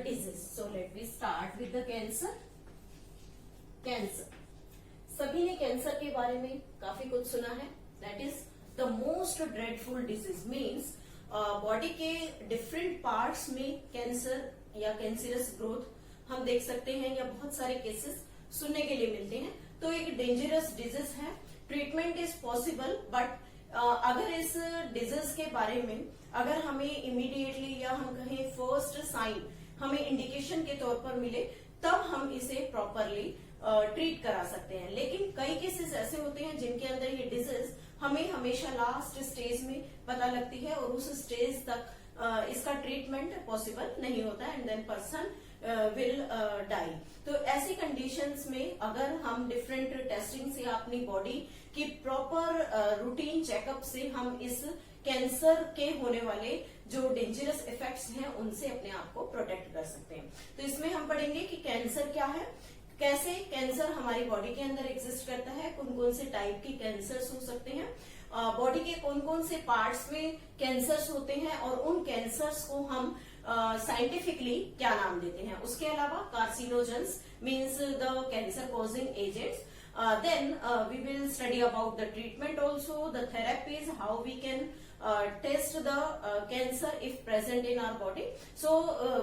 disease. So let me start with the cancer. Cancer, सभी ने cancer के बारे में काफी कुछ सुना है. That is the most dreadful disease. Means body के डिफरेंट पार्ट्स में कैंसर या कैंसरस ग्रोथ हम देख सकते हैं या बहुत सारे केसेस सुनने के लिए मिलते हैं. तो एक डेंजरस डिजीज है. ट्रीटमेंट इज पॉसिबल, बट अगर इस डिजीज के बारे में अगर हमें इमीडिएटली या हम कहें फर्स्ट साइन हमें इंडिकेशन के तौर पर मिले, तब हम इसे प्रॉपरली ट्रीट करा सकते हैं. लेकिन कई केसेस ऐसे होते हैं जिनके अंदर ये डिजीज हमें हमेशा लास्ट स्टेज में पता लगती है और उस स्टेज तक इसका ट्रीटमेंट पॉसिबल नहीं होता है, and then person will die. तो ऐसी कंडीशंस में अगर हम डिफरेंट टेस्टिंग से अपनी बॉडी की प्रॉपर रूटीन चेकअप से हम इस कैंसर के होने वाले जो डेंजरस इफेक्ट्स हैं उनसे अपने आप को प्रोटेक्ट कर सकते हैं. तो इसमें हम पढ़ेंगे कि कैंसर क्या है, कैसे कैंसर हमारी बॉडी के अंदर एग्जिस्ट करता है, कौन कौन से टाइप के कैंसर्स हो सकते हैं, बॉडी के कौन कौन से पार्ट्स में कैंसर्स होते हैं और उन कैंसर्स को हम साइंटिफिकली क्या नाम देते हैं. उसके अलावा carcinogens means the cancer causing agents. Then we will study about the treatment also, the therapies, how we can test the cancer if present in our body. So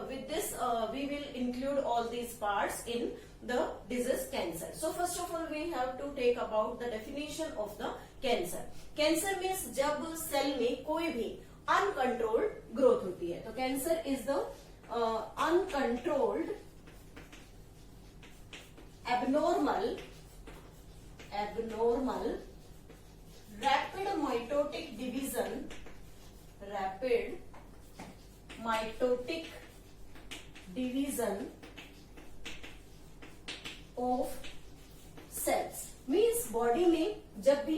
with this we will include all these parts in the disease cancer. So first of all we have to take about the definition of the cancer. Cancer means जब cell में कोई भी uncontrolled growth होती है. तो cancer is the uncontrolled, abnormal, rapid mitotic division of cells. Means body में जब भी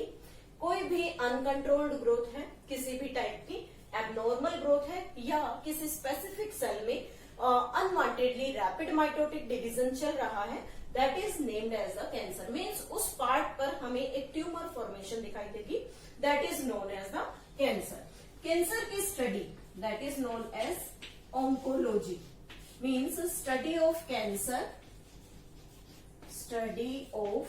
कोई भी अनकंट्रोल्ड ग्रोथ है, किसी भी टाइप की एबनॉर्मल ग्रोथ है या किसी स्पेसिफिक सेल में अनवांटेडली रैपिड माइटोटिक डिवीजन चल रहा है, that is named as the cancer. Means उस पार्ट पर हमें एक ट्यूमर फॉर्मेशन दिखाई देगी, that is known as the cancer. Cancer की study that is known as oncology. Means study of cancer, study of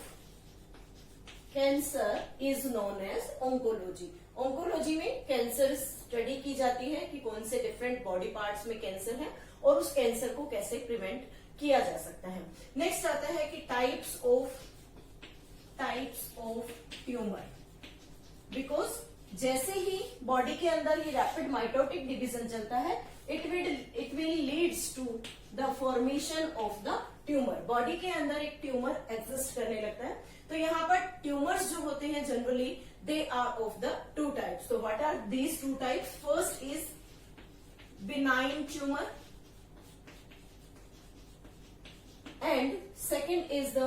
cancer is known as oncology. Oncology में cancer study की जाती है कि कौन से डिफरेंट बॉडी पार्ट्स में कैंसर है और उस कैंसर को कैसे प्रिवेंट किया जा सकता है. नेक्स्ट आता है कि टाइप्स ऑफ ट्यूमर. बिकॉज जैसे ही बॉडी के अंदर ये रैपिड माइटोटिक डिवीजन चलता है, it will leads to the formation of the tumor. Body के अंदर एक ट्यूमर एग्जिस्ट करने लगता है. तो यहाँ पर ट्यूमर्स जो होते हैं generally they are of the two types. तो what are these two types? First is benign tumour and second is the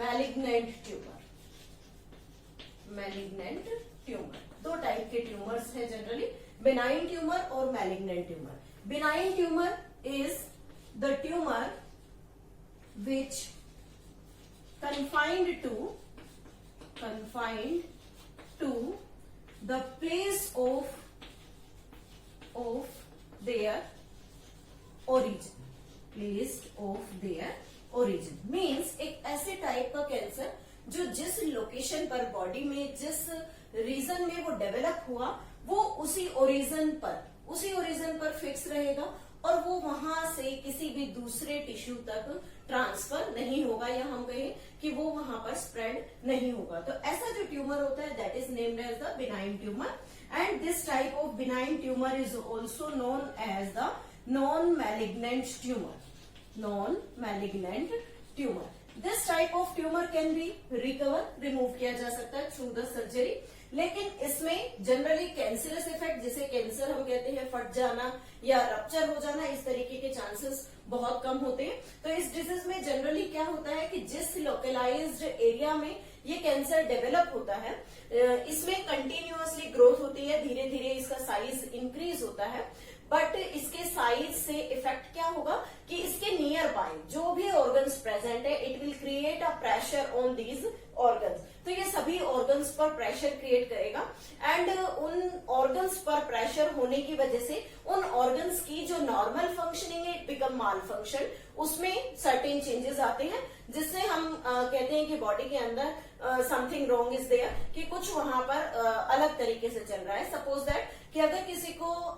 malignant tumor. दो टाइप के ट्यूमर्स हैं जनरली, बिनाइन ट्यूमर और malignant tumour. Benign tumour is the tumour which confined to the place of their origin. Means एक ऐसे type का cancer जो जिस location पर बॉडी में जिस रीजन में वो डेवलप हुआ वो उसी ओरिजिन पर फिक्स रहेगा और वो वहां से किसी भी दूसरे टिश्यू तक ट्रांसफर नहीं होगा, या हम कहें कि वो वहां पर स्प्रेड नहीं होगा. तो ऐसा जो ट्यूमर होता है that is named as the benign tumor. And this type of benign tumour is also known as the non-malignant tumor. This type of tumor can be remove किया जा सकता है through the surgery. लेकिन इसमें generally cancerous effect, जिसे cancer हम कहते हैं, फट जाना या रप्चर हो जाना, इस तरीके के चांसेस बहुत कम होते हैं. तो इस डिजीज में जनरली क्या होता है कि जिस लोकलाइज्ड एरिया में ये कैंसर डेवलप होता है, इसमें कंटिन्यूअसली ग्रोथ होती है, धीरे धीरे इसका साइज इंक्रीज होता है. बट इसके साइज से इफेक्ट क्या होगा कि इसके नियर बाय जो भी ऑर्गन्स प्रेजेंट है, it will create a pressure on these organs. तो ये सभी ऑर्गन्स पर प्रेशर क्रिएट करेगा एंड उन ऑर्गन्स पर प्रेशर होने की वजह से उन ऑर्गन्स की जो नॉर्मल फंक्शनिंग है इट बिकम माल फंक्शन, उसमें सर्टेन चेंजेस आते हैं जिससे हम कहते हैं कि बॉडी के अंदर समथिंग रॉन्ग इज देयर, कि कुछ वहां पर अलग तरीके से चल रहा है। सपोज दैट कि अगर किसी को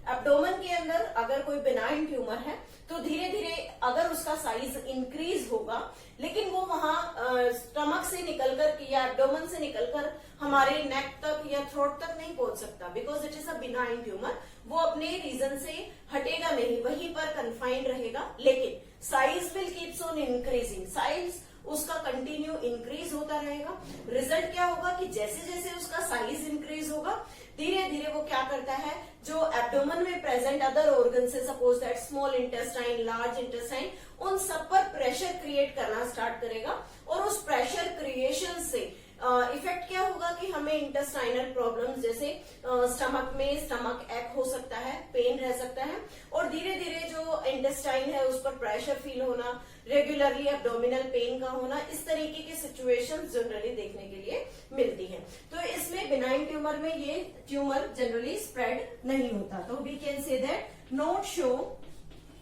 एब्डोमेन के अंदर अगर कोई बिनाइन ट्यूमर है तो धीरे धीरे अगर उसका साइज इंक्रीज होगा, लेकिन वो वहां स्टमक से निकलकर या एब्डोमेन से निकलकर हमारे नेक तक या थ्रोट तक नहीं पहुंच सकता, because it is a benign tumour. वो अपने रीजन से हटेगा नहीं, वहीं पर कन्फाइंड रहेगा, लेकिन size will keeps on increasing, size उसका कंटिन्यू इंक्रीज होता रहेगा। रिजल्ट क्या होगा कि जैसे जैसे उसका साइज इंक्रीज होगा धीरे धीरे वो क्या करता है, जो एब्डोमेन में प्रेजेंट अदर ऑर्गन से, suppose that small intestine, large intestine, उन सब पर प्रेशर क्रिएट करना स्टार्ट करेगा। और उस प्रेशर क्रिएशन से इफेक्ट क्या होगा कि हमें इंटेस्टाइनल प्रॉब्लम्स जैसे स्टमक में स्टमक एक हो सकता है, पेन रह सकता है, और धीरे धीरे जो इंटेस्टाइन है उस पर प्रेशर फील होना, रेगुलरली एब्डोमिनल पेन का होना, इस तरीके की सिचुएशन जनरली देखने के लिए मिलती है। तो इसमें बिनाइन ट्यूमर में ये ट्यूमर जनरली स्प्रेड नहीं होता। तो we can say that not show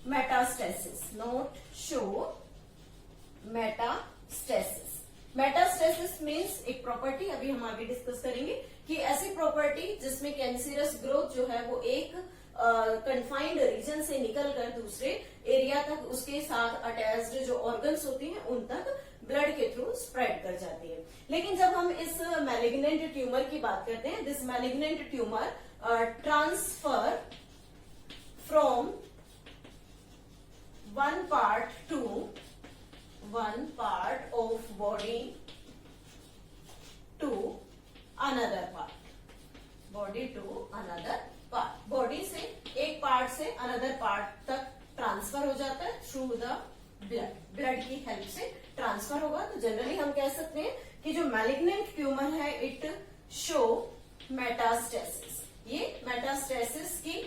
metastasis, not show metastasis. Metastasis means एक प्रॉपर्टी, अभी हम आगे डिस्कस करेंगे, कि ऐसी प्रॉपर्टी जिसमें कैंसरस ग्रोथ जो है वो एक कन्फाइंड रीजन से निकलकर दूसरे एरिया तक उसके साथ अटैच्ड जो ऑर्गन्स होती हैं उन तक ब्लड के थ्रू स्प्रेड कर जाती है। लेकिन जब हम इस मैलिग्नेंट ट्यूमर की बात करते हैं, this malignant tumour transfer from one part of body to another part, body से एक पार्ट से अनदर पार्ट तक ट्रांसफर हो जाता है थ्रू द ब्लड की हेल्प से ट्रांसफर होगा। तो जनरली हम कह सकते हैं कि जो मैलिग्नेंट ट्यूमर है इट शो मेटास्टेसिस, ये मेटास्टेसिस की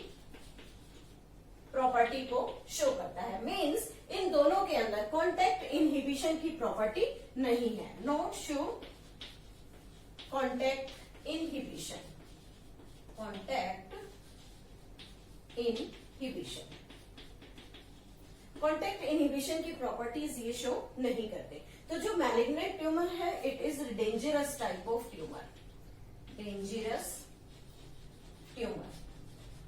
प्रॉपर्टी को शो करता है। मीन्स इन दोनों के अंदर कॉन्टेक्ट इनहिबिशन की प्रॉपर्टी नहीं है, not show contact inhibition, contact inhibition की प्रॉपर्टीज ये शो नहीं करते। तो जो मैलिग्नेंट ट्यूमर है it is dangerous type of tumour, dangerous tumour.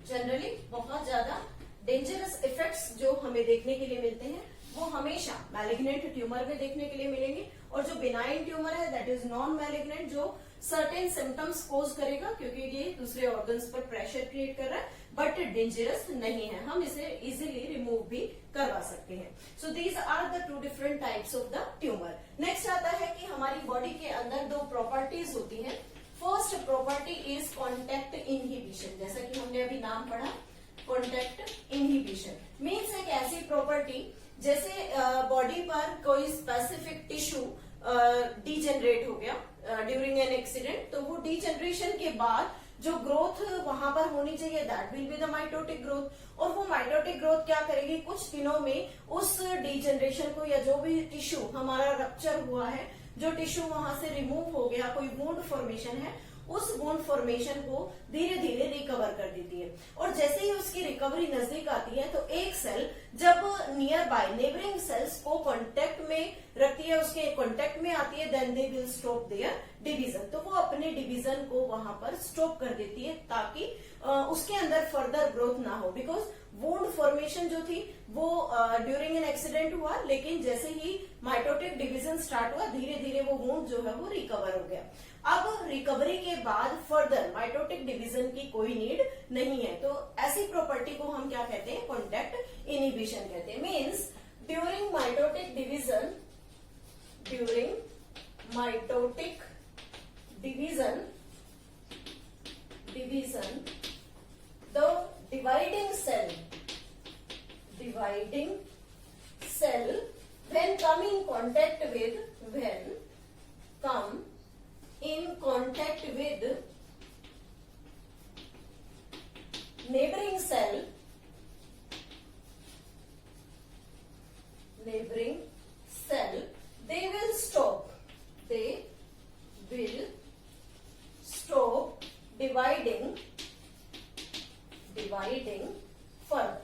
Generally बहुत ज्यादा डेंजरस इफेक्ट्स जो हमें देखने के लिए मिलते हैं वो हमेशा मैलिग्नेंट ट्यूमर में देखने के लिए मिलेंगे, और जो बिनाइन ट्यूमर है दैट इज नॉन मैलिग्नेंट, जो सर्टेन सिम्टम्स कोज करेगा क्योंकि ये दूसरे ऑर्गन्स पर प्रेशर क्रिएट कर रहा है, बट डेंजरस नहीं है, हम इसे इजीली रिमूव भी करवा सकते हैं। So these are the two different types of the tumor. Next आता है कि हमारी बॉडी के अंदर दो प्रॉपर्टीज होती हैं। First property is contact inhibition, जैसा कि हमने अभी नाम पढ़ा, कॉन्टेक्ट इनहिबिशन मीन्स एक ऐसी प्रॉपर्टी जैसे बॉडी पर कोई स्पेसिफिक टिश्यू डीजेनरेट हो गया ड्यूरिंग एन एक्सीडेंट, तो वो डीजेनरेशन के बाद जो ग्रोथ वहां पर होनी चाहिए that will be the mitotic growth, और वो माइटोटिक ग्रोथ क्या करेगी, कुछ दिनों में उस डीजेनरेशन को या जो भी टिश्यू हमारा रप्चर हुआ है, जो टिश्यू वहां से रिमूव हो गया, कोई वुंड फॉर्मेशन है, उस वुंड फॉर्मेशन को धीरे धीरे रिकवर कर देती है। और जैसे ही उसकी रिकवरी नजदीक आती है तो एक सेल जब नियर बाय नेबरिंग सेल्स को कांटेक्ट में रखती है, उसके कांटेक्ट में आती है, then they will stop their division, तो वो अपने डिवीजन को वहां पर स्टॉप कर देती है ताकि उसके अंदर फर्दर ग्रोथ ना हो। बिकॉज वुंड फॉर्मेशन जो थी वो ड्यूरिंग एन एक्सीडेंट हुआ, लेकिन जैसे ही माइटोटिक डिवीजन स्टार्ट हुआ धीरे धीरे वो वुंड जो है वो रिकवर हो गया। अब रिकवरी के बाद फर्दर माइटोटिक डिवीजन की कोई नीड नहीं है, तो ऐसी प्रॉपर्टी को हम क्या कहते हैं, कॉन्टेक्ट इनहिबिशन कहते हैं। Means during mitotic division the dividing cell when come in contact with neighboring cell, they will stop further.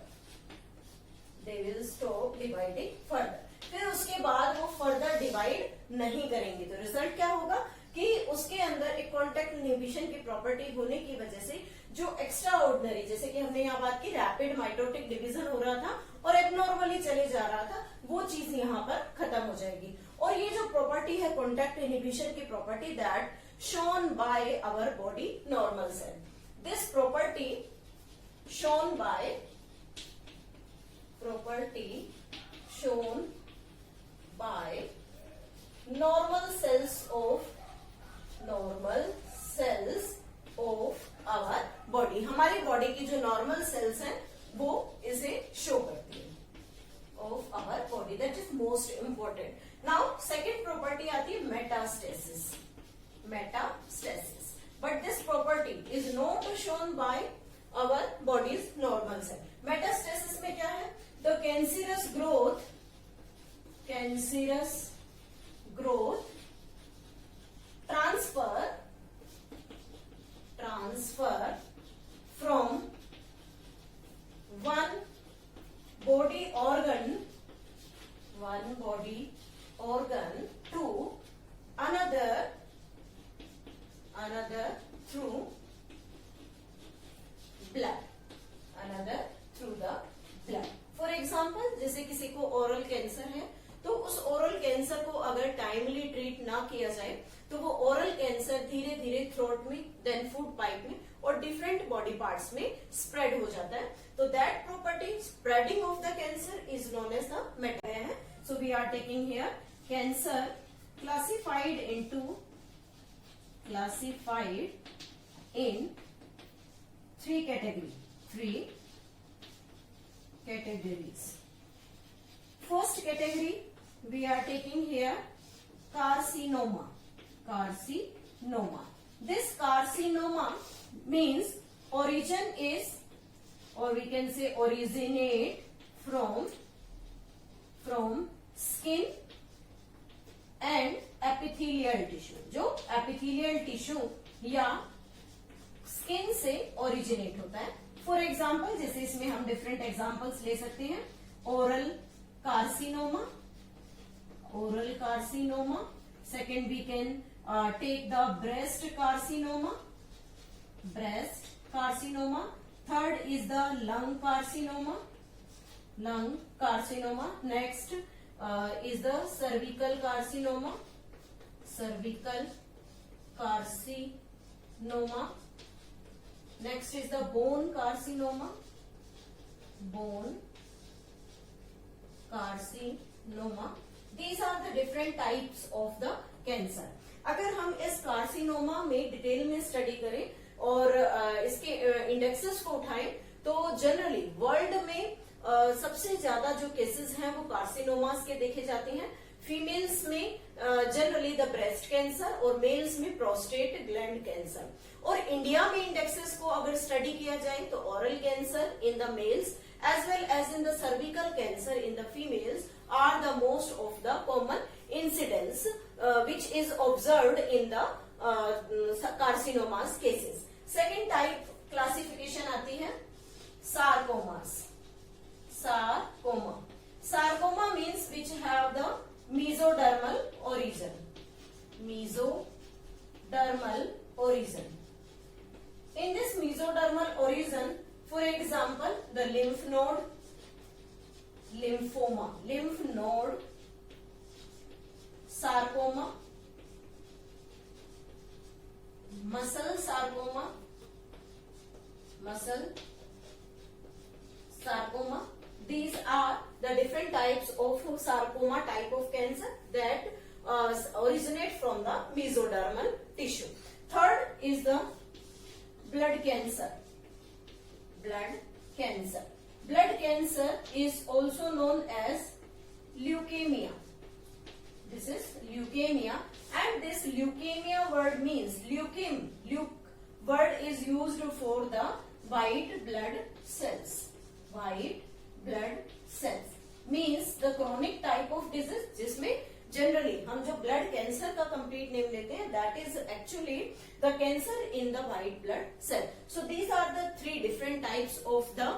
They will stop dividing further. फिर उसके बाद वो फर्दर डिवाइड नहीं करेंगे, तो रिजल्ट क्या होगा कि उसके अंदर एक कॉन्टेक्ट इनहिबिशन की प्रॉपर्टी होने की वजह से जो एक्स्ट्रा ऑर्डिनरी, जैसे कि हमने यहाँ बात की रैपिड माइटोटिक डिवीजन हो रहा था और एबनॉर्मली चले जा रहा था, वो चीज यहाँ पर खत्म हो जाएगी। और ये जो प्रॉपर्टी है कॉन्टेक्ट इनहिबिशन की property, that shown by our body normal cell, this property shown by shown by normal cells of our body। हमारी बॉडी की जो नॉर्मल सेल्स हैं वो इसे शो करती है of our body, that is most important. Now second property आती है metastasis. But this property is not shown by our body's normal cell। Metastasis में क्या है, the cancerous growth transfer from one body organ to another through the blood। For example, जैसे किसी को oral cancer है, तो उस ओरल कैंसर को अगर टाइमली ट्रीट ना किया जाए तो वो ओरल कैंसर धीरे धीरे थ्रोट में, देन फूड पाइप में और डिफरेंट बॉडी पार्ट्स में स्प्रेड हो जाता है। तो that property spreading of the cancer is known as the meta है। So we are taking here cancer classified in three categories। First category we are taking here carcinoma। This carcinoma means origin is, or we can say originate from skin and epithelial tissue। जो epithelial tissue या skin से originate होता है। For example, जैसे इसमें हम different examples ले सकते हैं, oral carcinoma, second we can take the breast carcinoma, third is the lung carcinoma, next is the cervical carcinoma, next is the bone carcinoma। These are the different types of the cancer। अगर हम इस carcinoma में detail में study करें और इसके indexes को उठाएं, तो जनरली वर्ल्ड में सबसे ज्यादा जो केसेस हैं वो कार्सिनोमास के देखे जाते हैं। फीमेल्स में जनरली द ब्रेस्ट कैंसर और मेल्स में प्रोस्टेट ग्लैंड कैंसर। और इंडिया में इंडेक्सेस को अगर स्टडी किया जाए तो oral cancer in the males as well as in the cervical cancer in the females are the most of the common incidents which is observed in the carcinomas cases. Second type classification आती है sarcoma means which have the mesodermal origin। In this mesodermal origin, for example, the lymph node sarcoma, muscle sarcoma, these are the different types of sarcoma type of cancer that originate from the mesodermal tissue। Third is the blood cancer। Blood cancer is also known as leukemia। This is leukemia, and this leukemia word means word is used for the white blood cells। means the chronic type of disease जिसमें generally हम जो blood cancer का complete name लेते हैं, that is actually the cancer in the white blood cell. So these are the 3 different types of the